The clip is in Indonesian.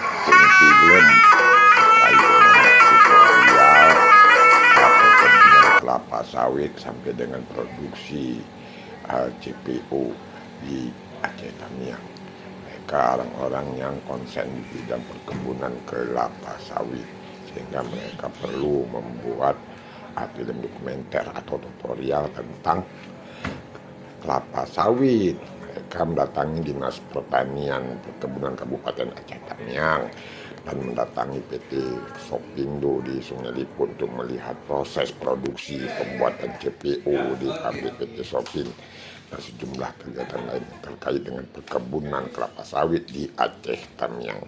film terkait dengan tutorial perkebunan kelapa sawit sampai dengan produksi CPO di Aceh Tamiang. Mereka orang-orang yang konsen di bidang perkebunan kelapa sawit, sehingga mereka perlu membuat film dokumenter atau tutorial tentang kelapa sawit. Mereka mendatangi Dinas Pertanian Perkebunan Kabupaten Aceh Tamiang dan mendatangi PT Sopindo di Sungai Liput untuk melihat proses produksi pembuatan CPO di pabrik PT Sopin dan sejumlah kegiatan lain terkait dengan perkebunan kelapa sawit di Aceh Tamiang.